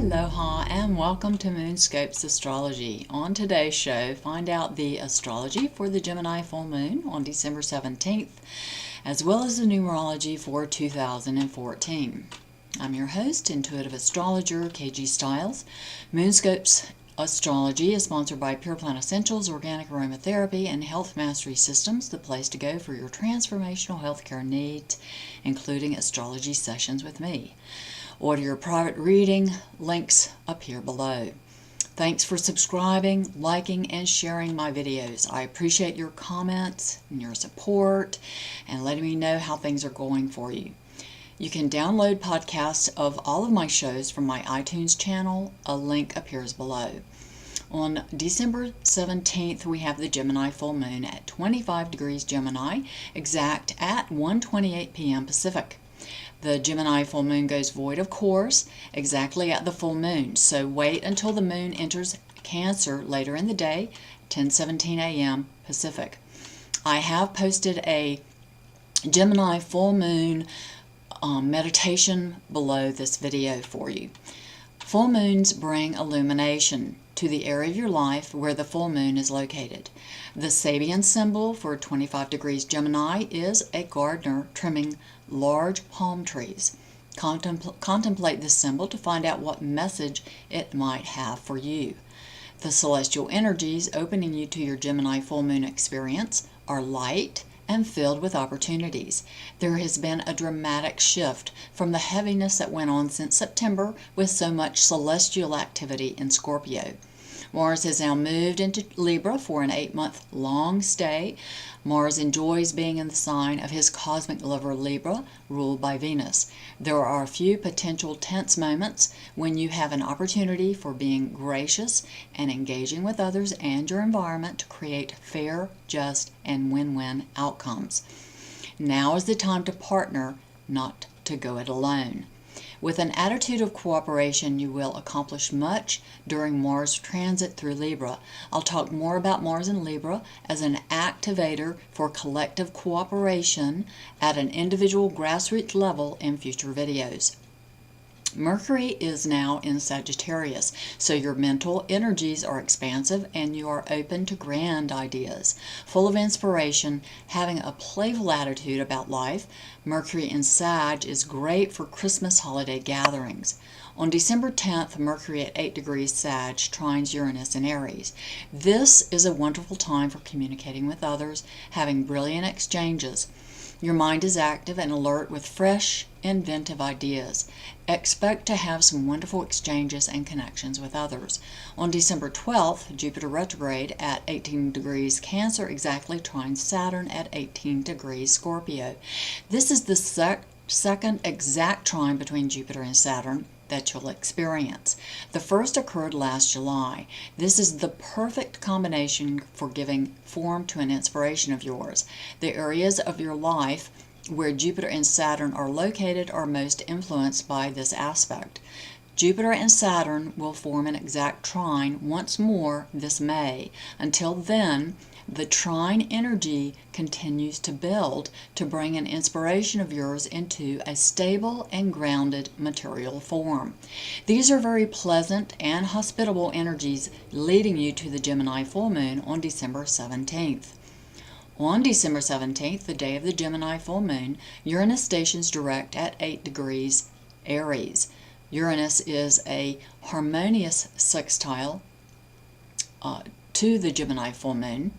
Aloha and welcome to Moonscope's Astrology. On today's show, find out the astrology for the Gemini full moon on December 17th, as well as the numerology for 2014. I'm your host, intuitive astrologer KG Stiles. Moonscope's Astrology is sponsored by Pure Plant Essentials, Organic Aromatherapy, and Health Mastery Systems, the place to go for your transformational healthcare needs, including astrology sessions with me. Order your private reading, links appear below. Thanks for subscribing, liking, and sharing my videos. I appreciate your comments and your support and letting me know how things are going for you. You can download podcasts of all of my shows from my iTunes channel. A link appears below. On December 17th, we have the Gemini full moon at 25 degrees Gemini, exact at 1:28 p.m. Pacific. The Gemini full moon goes void, of course, exactly at the full moon, so wait until the moon enters Cancer later in the day, 10:17 a.m. Pacific. I have posted a Gemini full moon meditation below this video for you. Full moons bring illumination to the area of your life where the full moon is located. The Sabian symbol for 25 degrees Gemini is a gardener trimming large palm trees. Contemplate this symbol to find out what message it might have for you. The celestial energies opening you to your Gemini full moon experience are light and filled with opportunities. There has been a dramatic shift from the heaviness that went on since September with so much celestial activity in Scorpio. Mars has now moved into Libra for an 8-month long stay. Mars enjoys being in the sign of his cosmic lover Libra, ruled by Venus. There are a few potential tense moments when you have an opportunity for being gracious and engaging with others and your environment to create fair, just, and win-win outcomes. Now is the time to partner, not to go it alone. With an attitude of cooperation, you will accomplish much during Mars transit through Libra. I'll talk more about Mars in Libra as an activator for collective cooperation at an individual grassroots level in future videos. Mercury is now in Sagittarius, so your mental energies are expansive and you are open to grand ideas. Full of inspiration, having a playful attitude about life, Mercury in Sag is great for Christmas holiday gatherings. On December 10th, Mercury at 8 degrees Sag trines Uranus in Aries. This is a wonderful time for communicating with others, having brilliant exchanges. Your mind is active and alert with fresh, inventive ideas. Expect to have some wonderful exchanges and connections with others. On December 12th, Jupiter retrograde at 18 degrees Cancer exactly trines Saturn at 18 degrees Scorpio. This is the second exact trine between Jupiter and Saturn that you'll experience. The first occurred last July. This is the perfect combination for giving form to an inspiration of yours. The areas of your life where Jupiter and Saturn are located are most influenced by this aspect. Jupiter and Saturn will form an exact trine once more this May. Until then, the trine energy continues to build to bring an inspiration of yours into a stable and grounded material form. These are very pleasant and hospitable energies leading you to the Gemini full moon on December 17th. On December 17th, the day of the Gemini full moon, Uranus stations direct at 8 degrees Aries. Uranus is a harmonious sextile to the Gemini full moon.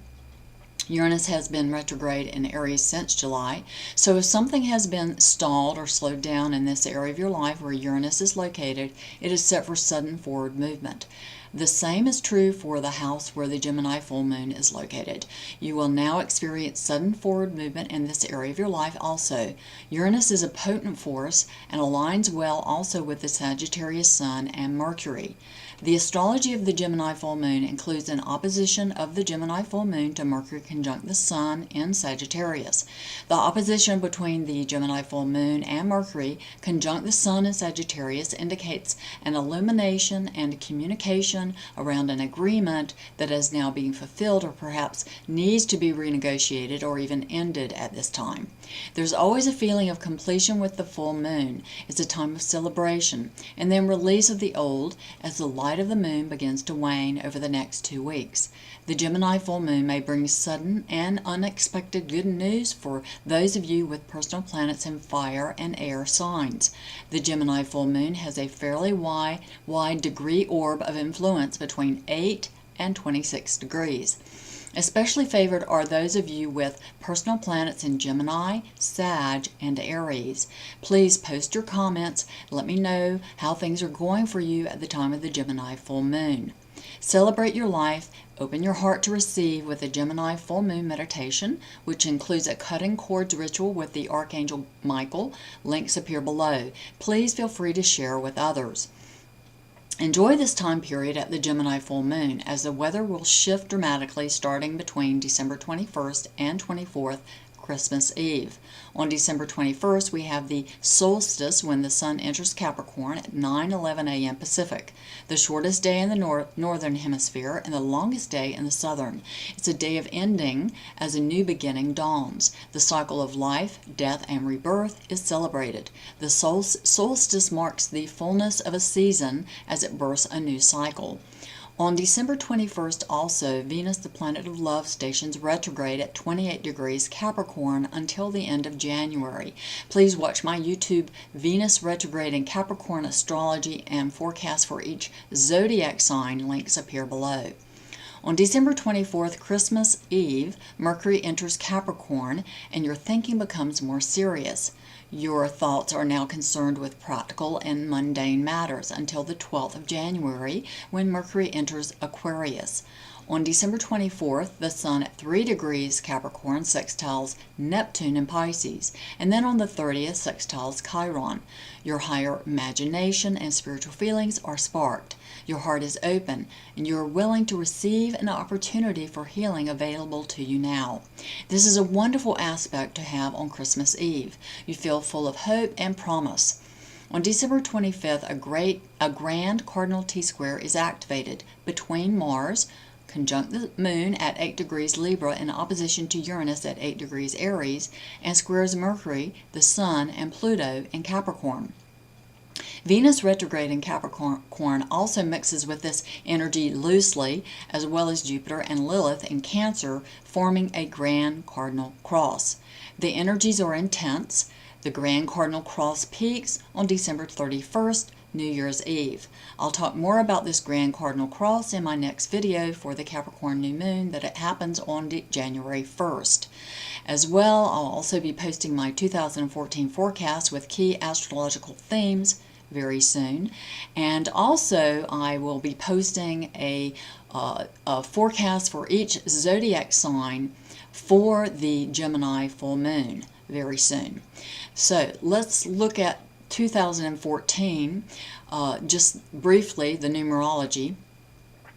Uranus has been retrograde in Aries since July, so if something has been stalled or slowed down in this area of your life where Uranus is located, it is set for sudden forward movement. The same is true for the house where the Gemini full moon is located. You will now experience sudden forward movement in this area of your life also. Uranus is a potent force and aligns well also with the Sagittarius Sun and Mercury. The astrology of the Gemini full moon includes an opposition of the Gemini full moon to Mercury conjunct the Sun in Sagittarius. The opposition between the Gemini full moon and Mercury conjunct the Sun in Sagittarius indicates an illumination and communication confusion around an agreement that is now being fulfilled or perhaps needs to be renegotiated or even ended at this time. There's always a feeling of completion with the full moon. It's a time of celebration and then release of the old as the light of the moon begins to wane over the next 2 weeks. The Gemini full moon may bring sudden and unexpected good news for those of you with personal planets in fire and air signs. The Gemini full moon has a fairly wide degree orb of influence between 8 and 26 degrees. Especially favored are those of you with personal planets in Gemini, Sag, and Aries. Please post your comments. Let me know how things are going for you at the time of the Gemini full moon. Celebrate your life. Open your heart to receive with a Gemini full moon meditation, which includes a cutting cords ritual with the Archangel Michael. Links appear below. Please feel free to share with others. Enjoy this time period at the Gemini full moon, as the weather will shift dramatically starting between December 21st and 24th, Christmas Eve. On December 21st, we have the Solstice when the Sun enters Capricorn at 9:11 a.m. Pacific, the shortest day in the northern hemisphere and the longest day in the southern. It's a day of ending as a new beginning dawns. The cycle of life, death, and rebirth is celebrated. The solstice marks the fullness of a season as it births a new cycle. On December 21st also, Venus, the planet of love, stations retrograde at 28 degrees Capricorn until the end of January. Please watch my YouTube Venus retrograde in Capricorn astrology and forecast for each zodiac sign. Links appear below. On December 24th, Christmas Eve, Mercury enters Capricorn and your thinking becomes more serious. Your thoughts are now concerned with practical and mundane matters until the 12th of January when Mercury enters Aquarius. On December 24th, the Sun at 3 degrees Capricorn sextiles Neptune in Pisces, and then on the 30th sextiles Chiron. Your higher imagination and spiritual feelings are sparked. Your heart is open, and you are willing to receive an opportunity for healing available to you now. This is a wonderful aspect to have on Christmas Eve. You feel full of hope and promise. On December 25th, a grand Cardinal T-square is activated between Mars, conjunct the Moon at 8 degrees Libra in opposition to Uranus at 8 degrees Aries, and squares Mercury, the Sun, and Pluto in Capricorn. Venus retrograde in Capricorn also mixes with this energy loosely, as well as Jupiter and Lilith in Cancer, forming a grand cardinal cross. The energies are intense. The grand cardinal cross peaks on December 31st, New Year's Eve. I'll talk more about this grand cardinal cross in my next video for the Capricorn new moon that it happens on January 1st. As well, I'll also be posting my 2014 forecast with key astrological themes very soon, and also I will be posting a forecast for each zodiac sign for the Gemini full moon very soon. So let's look at 2014, just briefly, the numerology.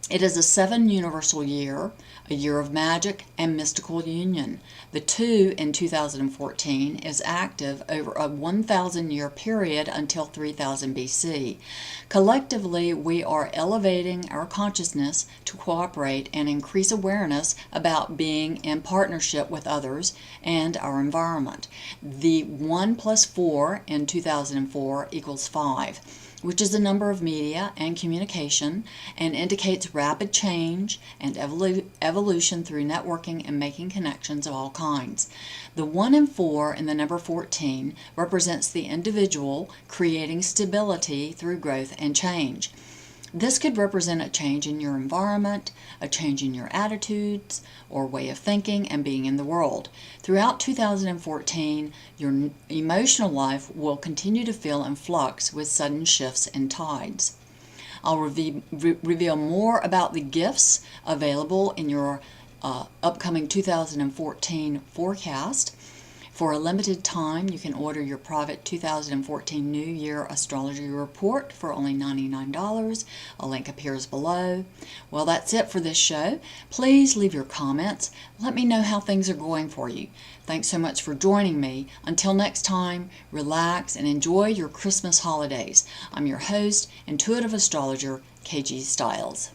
It is a 7 universal year, a year of magic and mystical union. The 2 in 2014 is active over a 1,000-year period until 3000 BC. Collectively, we are elevating our consciousness to cooperate and increase awareness about being in partnership with others and our environment. The 1 plus 4 in 2004 equals 5. Which is the number of media and communication and indicates rapid change and evolution through networking and making connections of all kinds. The 1 and 4 in the number 14 represents the individual creating stability through growth and change. This could represent a change in your environment, a change in your attitudes or way of thinking and being in the world. Throughout 2014, your emotional life will continue to feel in flux with sudden shifts and tides. I'll reveal more about the gifts available in your upcoming 2014 forecast. For a limited time, you can order your private 2014 New Year Astrology Report for only $99. A link appears below. Well, that's it for this show. Please leave your comments. Let me know how things are going for you. Thanks so much for joining me. Until next time, relax and enjoy your Christmas holidays. I'm your host, intuitive astrologer, KG Stiles.